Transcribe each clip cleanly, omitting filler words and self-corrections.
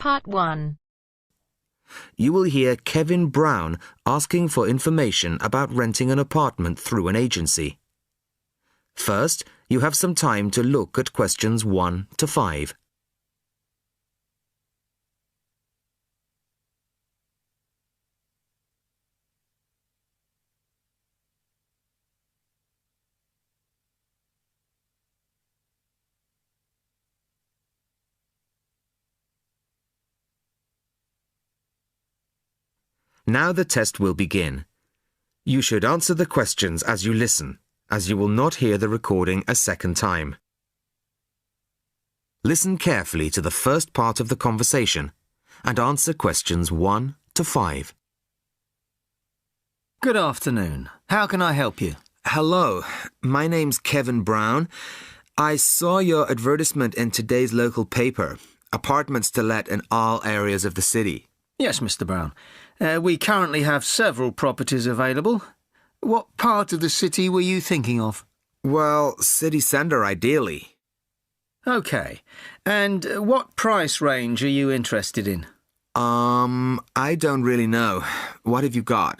Part 1. You will hear Kevin Brown asking for information about renting an apartment through an agency. First, you have some time to look at questions 1 to 5. Now the test will begin. You should answer the questions as you listen, as you will not hear the recording a second time. Listen carefully to the first part of the conversation and answer questions 1 to 5. Good afternoon. How can I help you? Hello, my name's Kevin Brown. I saw your advertisement in today's local paper, apartments to let in all areas of the city. Yes, Mr. Brown. We currently have several properties available. What part of the city were you thinking of? Well, city centre ideally. OK. And what price range are you interested in? I don't really know. What have you got?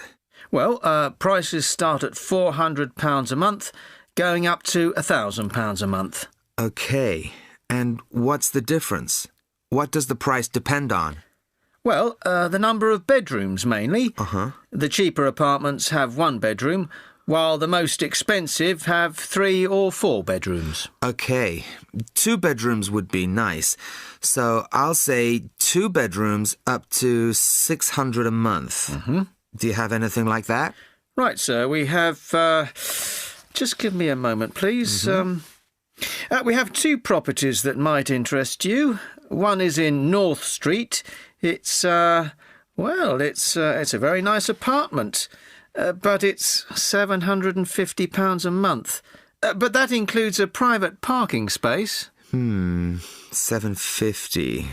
Well, prices start at £400 a month, going up to £1,000 a month. OK. And what's the difference? What does the price depend on? Well, the number of bedrooms mainly. Uh-huh. The cheaper apartments have 1 bedroom, while the most expensive have 3 or 4 bedrooms. OK. 2 bedrooms would be nice. So I'll say 2 bedrooms up to £600 a month. Mm-hmm. Do you have anything like that? Right, sir. We have... just give me a moment, please. Mm-hmm. We have 2 properties that might interest you. One is in North Street. It's a very nice apartment, but it's £750 a month. But that includes a private parking space. £750.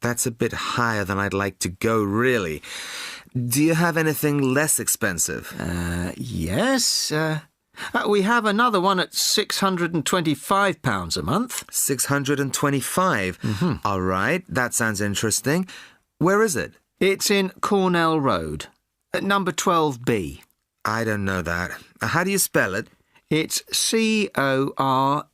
That's a bit higher than I'd like to go, really. Do you have anything less expensive? Yes. We have another one at £625 a month. £625? Mm-hmm. All right, that sounds interesting. Where is it? It's in Cornell Road, at number 12B. I don't know that. How do you spell it? It's Cornell.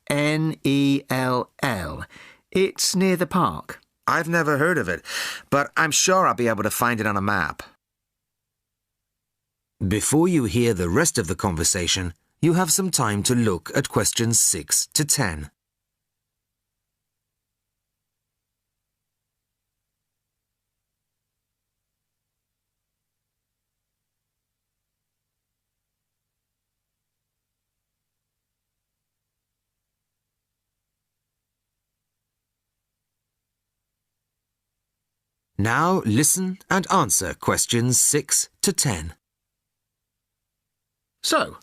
It's near the park. I've never heard of it, but I'm sure I'll be able to find it on a map. Before you hear the rest of the conversation, you have some time to look at questions 6 to 10. Now listen and answer questions 6 to 10. So,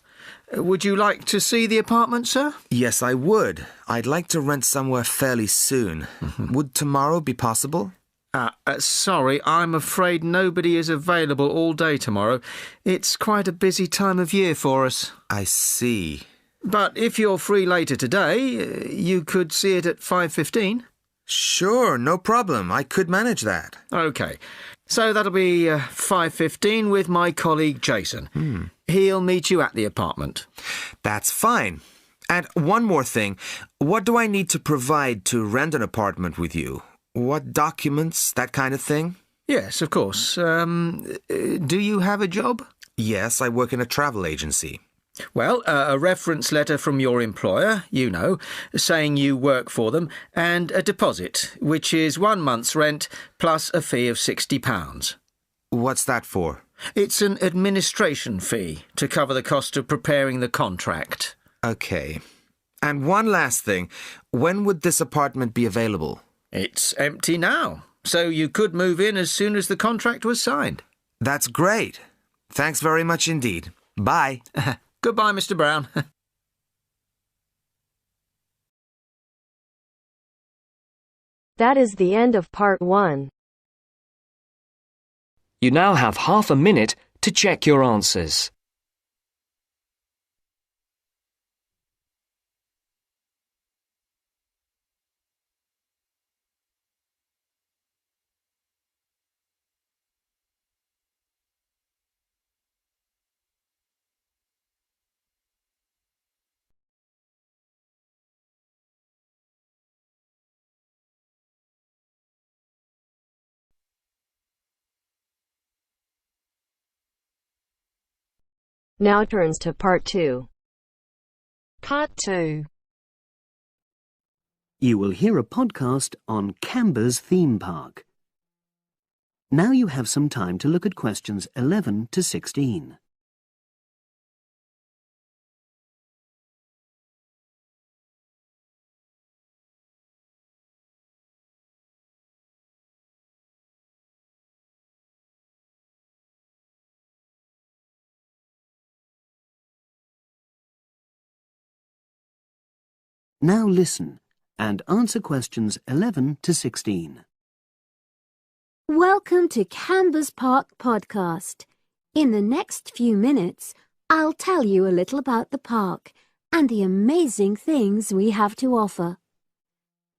would you like to see the apartment, sir? Yes, I would. I'd like to rent somewhere fairly soon. Would tomorrow be possible? Sorry, I'm afraid nobody is available all day tomorrow. It's quite a busy time of year for us. I see. But if you're free later today, you could see it at 5:15. Sure, no problem. I could manage that. OK. So that'll be 5:15 with my colleague Jason. He'll meet you at the apartment. That's fine. And one more thing. What do I need to provide to rent an apartment with you? What documents, that kind of thing? Yes, of course. Do you have a job? Yes, I work in a travel agency. Well, a reference letter from your employer, you know, saying you work for them, and a deposit, which is 1 month's rent plus a fee of £60. What's that for? It's an administration fee to cover the cost of preparing the contract. OK. And one last thing. When would this apartment be available? It's empty now, so you could move in as soon as the contract was signed. That's great. Thanks very much indeed. Bye. Goodbye, Mr. Brown. That is the end of part 1. You now have half a minute to check your answers. Now turns to Part 2. Part 2. You will hear a podcast on Canberra's theme park. Now you have some time to look at questions 11 to 16. Now listen and answer questions 11 to 16. Welcome to Canberra's Park podcast. In the next few minutes, I'll tell you a little about the park and the amazing things we have to offer.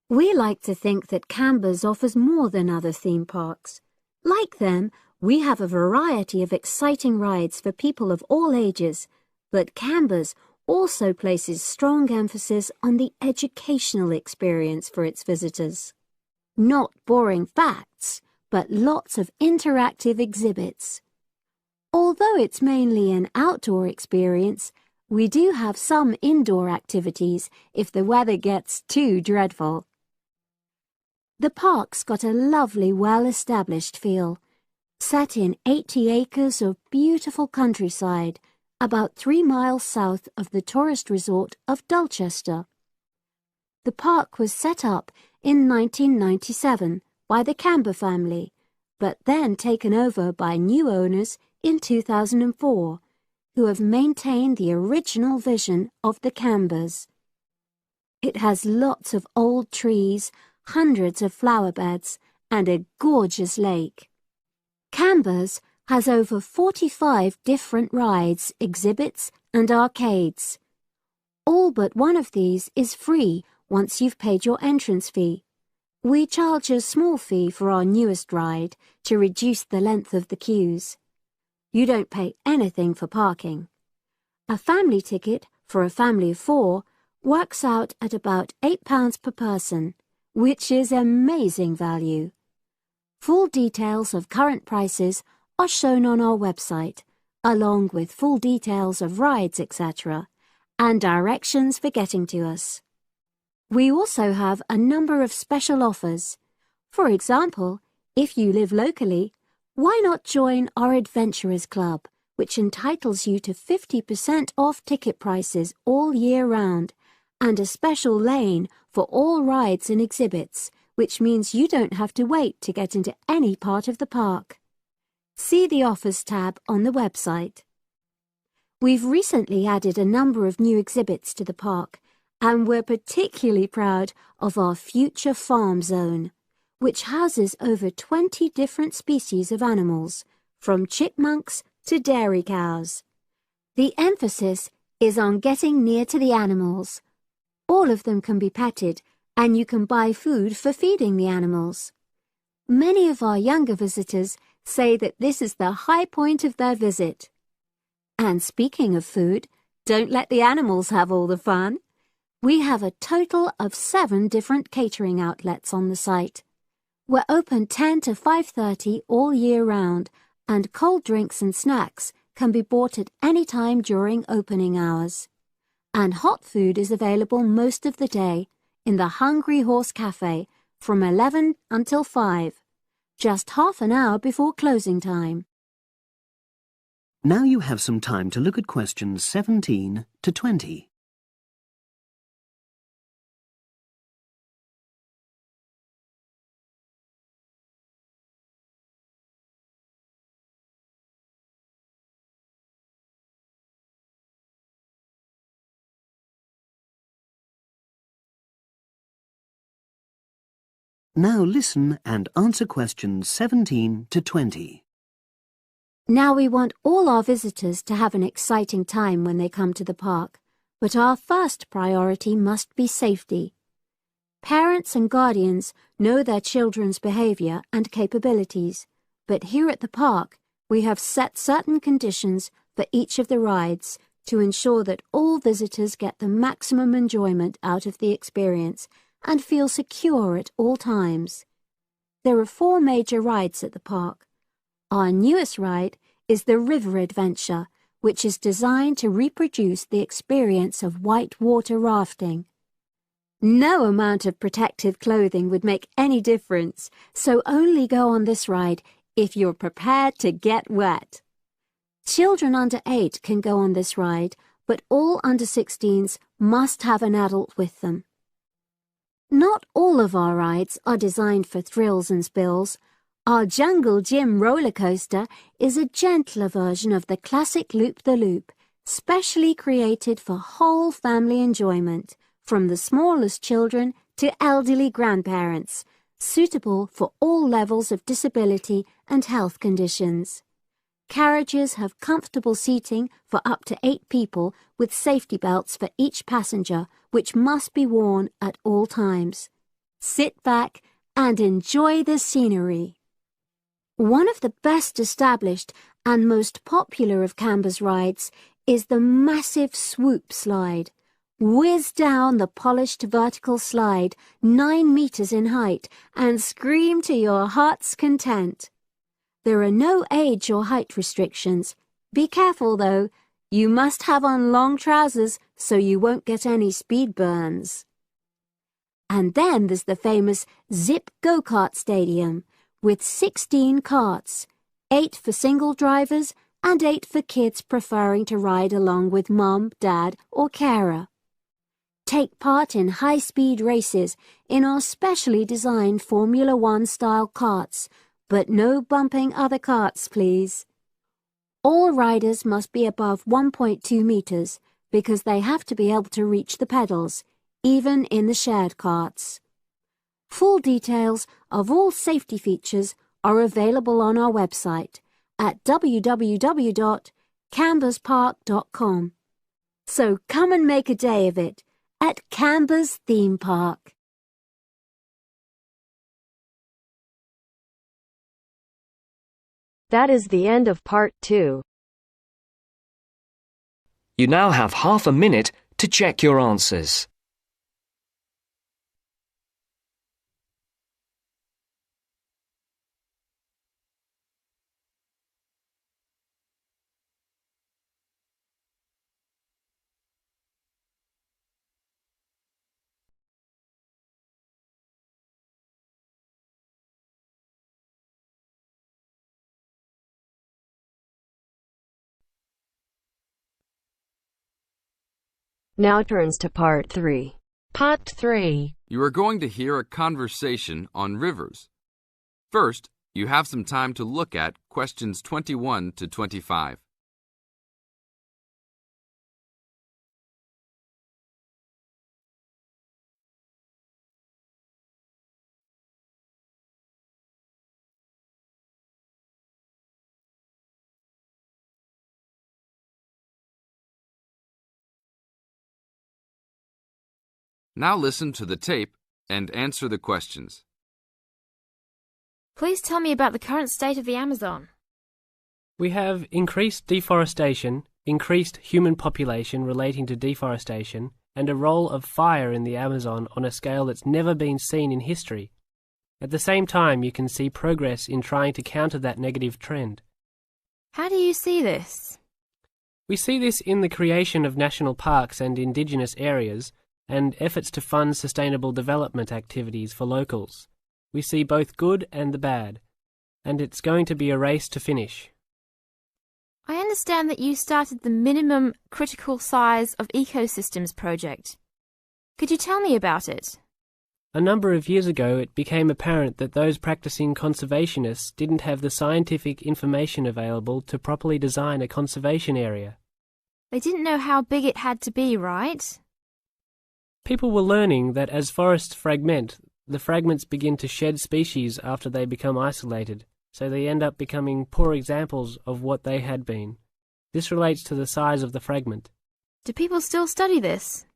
We like to think that Canberra's offers more than other theme parks. Like them, we have a variety of exciting rides for people of all ages, but Canberra's also places strong emphasis on the educational experience for its visitors. Not boring facts, but lots of interactive exhibits. Although it's mainly an outdoor experience, we do have some indoor activities if the weather gets too dreadful. The park's got a lovely, well-established feel, set in 80 acres of beautiful countryside, about 3 miles south of the tourist resort of Dulchester. The park was set up in 1997 by the Canberra family, but then taken over by new owners in 2004, who have maintained the original vision of the Canberras. It has lots of old trees, hundreds of flower beds, and a gorgeous lake. Canberra's has over 45 different rides, exhibits, and arcades. All but one of these is free once you've paid your entrance fee. We charge a small fee for our newest ride to reduce the length of the queues. You don't pay anything for parking. A family ticket for a family of 4 works out at about £8 per person, which is amazing value. Full details of current prices are shown on our website, along with full details of rides, etc., and directions for getting to us. We also have a number of special offers. For example, if you live locally, why not join our Adventurers Club, which entitles you to 50% off ticket prices all year round, and a special lane for all rides and exhibits, which means you don't have to wait to get into any part of the park. See the Offers tab on the website. We've recently added a number of new exhibits to the park, and we're particularly proud of our Future Farm Zone, which houses over 20 different species of animals, from chipmunks to dairy cows. The emphasis is on getting near to the animals. All of them can be petted, and you can buy food for feeding the animals. Many of our younger visitors say that this is the high point of their visit. And speaking of food, don't let the animals have all the fun. We have a total of 7 different catering outlets on the site. We're open 10 to 5:30 all year round, and cold drinks and snacks can be bought at any time during opening hours. And hot food is available most of the day in the Hungry Horse Cafe from 11 until 5, just half an hour before closing time. Now you have some time to look at questions 17 to 20. Now listen and answer questions 17 to 20. Now we want all our visitors to have an exciting time when they come to the park, but our first priority must be safety. Parents and guardians know their children's behaviour and capabilities, but here at the park we have set certain conditions for each of the rides to ensure that all visitors get the maximum enjoyment out of the experience and feel secure at all times. There are 4 major rides at the park. Our newest ride is the River Adventure, which is designed to reproduce the experience of whitewater rafting. No amount of protective clothing would make any difference, so only go on this ride if you're prepared to get wet. Children under 8 can go on this ride, but all under 16s must have an adult with them. Not all of our rides are designed for thrills and spills. Our Jungle Gym roller coaster is a gentler version of the classic Loop-the-Loop, specially created for whole family enjoyment, from the smallest children to elderly grandparents, suitable for all levels of disability and health conditions. Carriages have comfortable seating for up to 8 people with safety belts for each passenger, which must be worn at all times. Sit back and enjoy the scenery. One of the best established and most popular of Canberra's rides is the massive swoop slide. Whiz down the polished vertical slide 9 meters in height and scream to your heart's content. There are no age or height restrictions. Be careful though, you must have on long trousers so you won't get any speed burns. And then there's the famous Zip Go-Kart Stadium with 16 karts, 8 for single drivers and 8 for kids preferring to ride along with mum, dad or carer. Take part in high-speed races in our specially designed Formula One style karts, but no bumping other karts, please. All riders must be above 1.2 meters because they have to be able to reach the pedals, even in the shared karts. Full details of all safety features are available on our website at www.camberspark.com. So come and make a day of it at Canberra's theme park. That is the end of part 2. You now have half a minute to check your answers. Now turns to part 3. Part 3. You are going to hear a conversation on rivers. First, you have some time to look at questions 21 to 25. Now listen to the tape and answer the questions. Please tell me about the current state of the Amazon. We have increased deforestation, increased human population relating to deforestation, and a role of fire in the Amazon on a scale that's never been seen in history. At the same time, you can see progress in trying to counter that negative trend. How do you see this? We see this in the creation of national parks and indigenous areas, and efforts to fund sustainable development activities for locals. We see both good and the bad, and it's going to be a race to finish. I understand that you started the Minimum Critical Size of Ecosystems project. Could you tell me about it? A number of years ago, it became apparent that those practicing conservationists didn't have the scientific information available to properly design a conservation area. They didn't know how big it had to be, right? People were learning that as forests fragment, the fragments begin to shed species after they become isolated, so they end up becoming poor examples of what they had been. This relates to the size of the fragment. Do people still study this?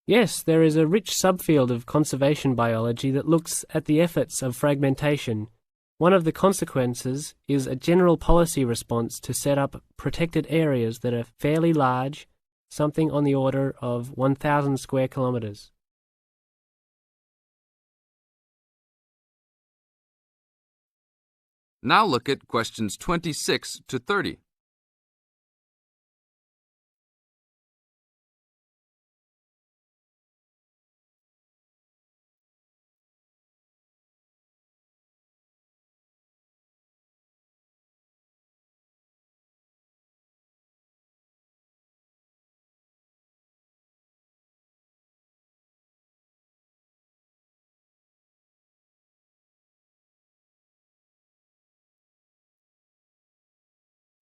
Yes, there is a rich subfield of conservation biology that looks at the efforts of fragmentation. One of the consequences is a general policy response to set up protected areas that are fairly large, something on the order of 1,000 square kilometres. Now look at questions 26 to 30.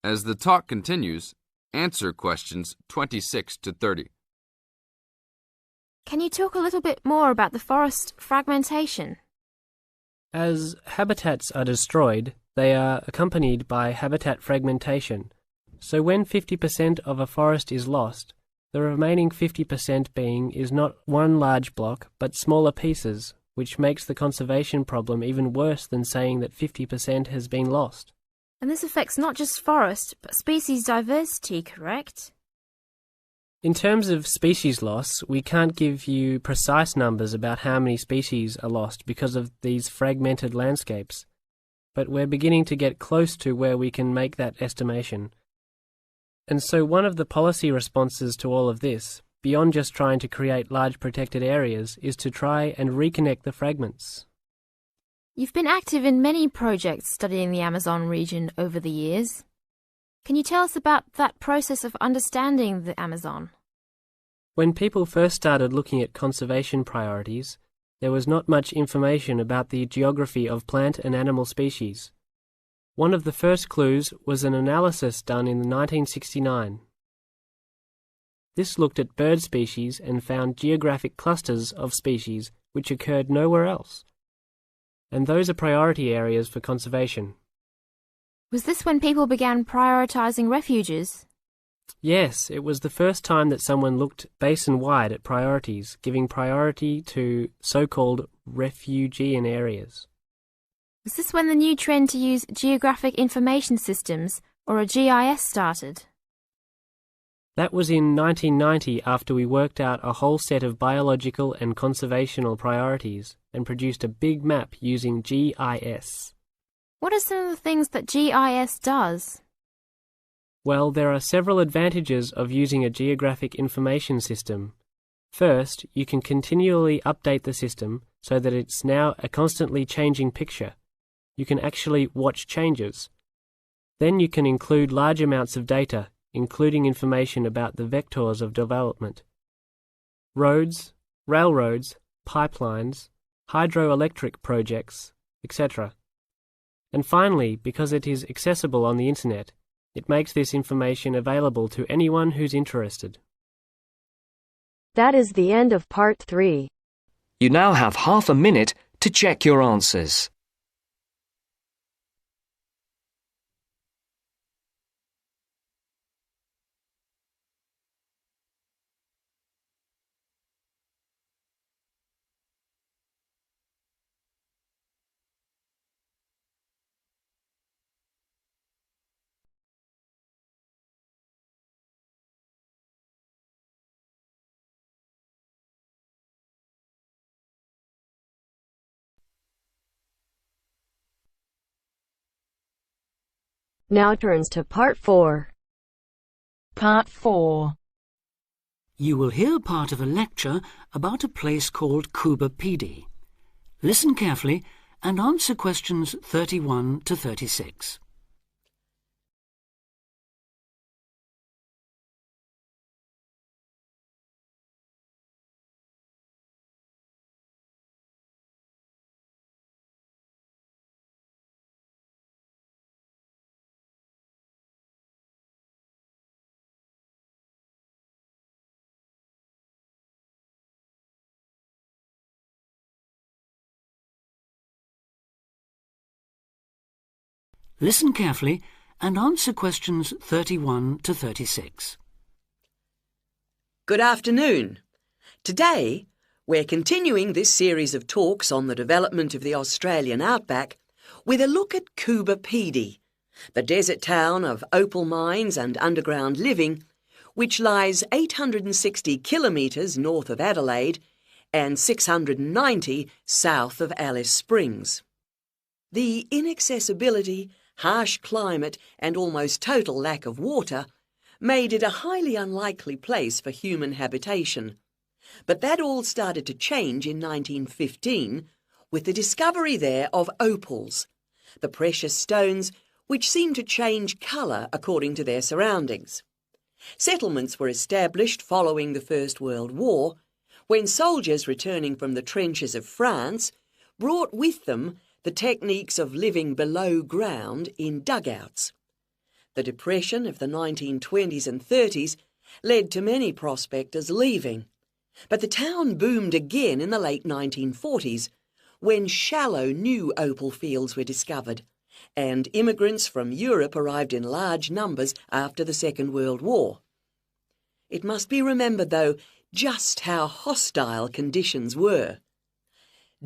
As the talk continues, answer questions 26 to 30. Can you talk a little bit more about the forest fragmentation? As habitats are destroyed, they are accompanied by habitat fragmentation. So when 50% of a forest is lost, the remaining 50% being is not one large block, but smaller pieces, which makes the conservation problem even worse than saying that 50% has been lost. And this affects not just forest, but species diversity, correct? In terms of species loss, we can't give you precise numbers about how many species are lost because of these fragmented landscapes, but we're beginning to get close to where we can make that estimation. And so one of the policy responses to all of this, beyond just trying to create large protected areas, is to try and reconnect the fragments. You've been active in many projects studying the Amazon region over the years. Can you tell us about that process of understanding the Amazon? When people first started looking at conservation priorities, there was not much information about the geography of plant and animal species. One of the first clues was an analysis done in 1969. This looked at bird species and found geographic clusters of species which occurred nowhere else. And those are priority areas for conservation. Was this when people began prioritising refuges? Yes, it was the first time that someone looked basin-wide at priorities, giving priority to so-called refugean areas. Was this when the new trend to use geographic information systems, or a GIS, started? That was in 1990 after we worked out a whole set of biological and conservational priorities and produced a big map using GIS. What are some of the things that GIS does? Well, there are several advantages of using a geographic information system. First, you can continually update the system so that it's now a constantly changing picture. You can actually watch changes. Then you can include large amounts of data, including information about the vectors of development. Roads, railroads, pipelines, hydroelectric projects, etc. And finally, because it is accessible on the internet, it makes this information available to anyone who's interested. That is the end of part 3. You now have half a minute to check your answers. Now turns to part 4. Part 4. You will hear part of a lecture about a place called Cuba Pedy. Listen carefully and answer questions 31 to 36. Listen carefully and answer questions 31 to 36. Good afternoon. Today, we're continuing this series of talks on the development of the Australian outback with a look at Cuba Pedy, the desert town of opal mines and underground living, which lies 860 kilometres north of Adelaide and 690 south of Alice Springs. The inaccessibility, harsh climate and almost total lack of water made it a highly unlikely place for human habitation. But that all started to change in 1915 with the discovery there of opals, the precious stones which seem to change colour according to their surroundings. Settlements were established following the First World War, when soldiers returning from the trenches of France brought with them the techniques of living below ground in dugouts. The Depression of the 1920s and 30s led to many prospectors leaving, but the town boomed again in the late 1940s when shallow new opal fields were discovered, and immigrants from Europe arrived in large numbers after the Second World War. It must be remembered, though, just how hostile conditions were.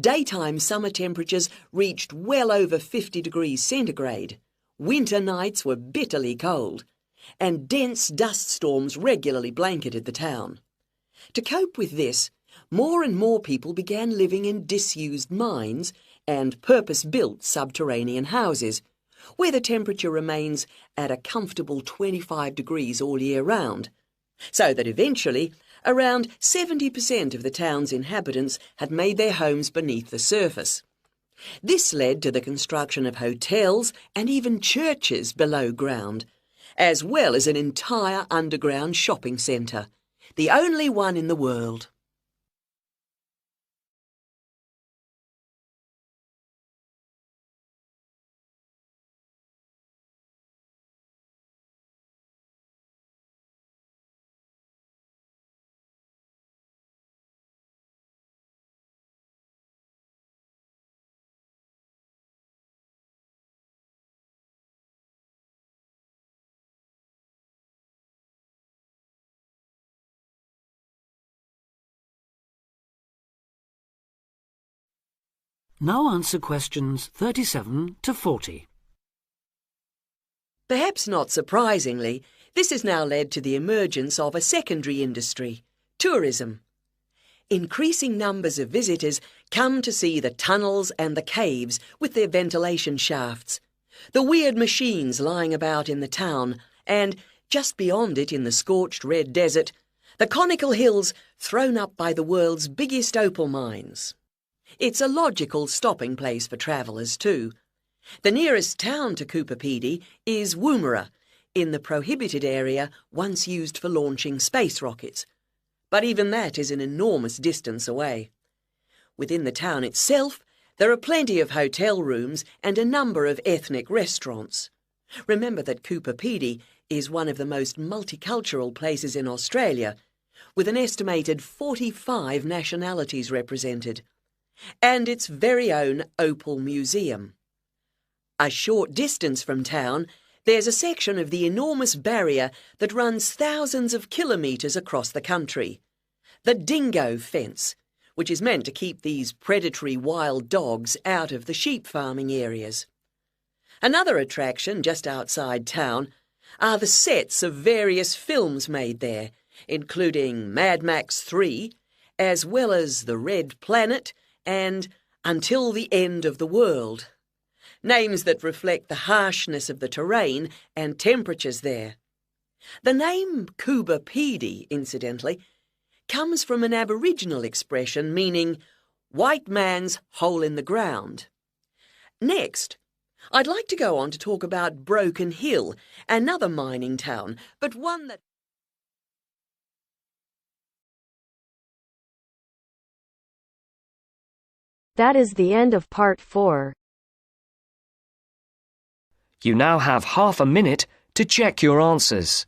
Daytime summer temperatures reached well over 50 degrees centigrade, winter nights were bitterly cold, and dense dust storms regularly blanketed the town. To cope with this, more and more people began living in disused mines and purpose-built subterranean houses, where the temperature remains at a comfortable 25 degrees all year round, so that eventually around 70% of the town's inhabitants had made their homes beneath the surface. This led to the construction of hotels and even churches below ground, as well as an entire underground shopping centre, the only one in the world. Now answer questions 37 to 40. Perhaps not surprisingly, this has now led to the emergence of a secondary industry, tourism. Increasing numbers of visitors come to see the tunnels and the caves with their ventilation shafts, the weird machines lying about in the town, and, just beyond it in the scorched red desert, the conical hills thrown up by the world's biggest opal mines. It's a logical stopping place for travellers too. The nearest town to Coober Pedy is Woomera, in the prohibited area once used for launching space rockets. But even that is an enormous distance away. Within the town itself, there are plenty of hotel rooms and a number of ethnic restaurants. Remember that Coober Pedy is one of the most multicultural places in Australia, with an estimated 45 nationalities represented, and its very own Opal Museum. A short distance from town, there's a section of the enormous barrier that runs thousands of kilometres across the country, the dingo fence, which is meant to keep these predatory wild dogs out of the sheep farming areas. Another attraction just outside town are the sets of various films made there, including Mad Max 3, as well as The Red Planet and Until the End of the World, names that reflect the harshness of the terrain and temperatures there. The name Coober Pedy, incidentally, comes from an Aboriginal expression meaning white man's hole in the ground. Next, I'd like to go on to talk about Broken Hill, another mining town, but one that... That is the end of part 4. You now have half a minute to check your answers.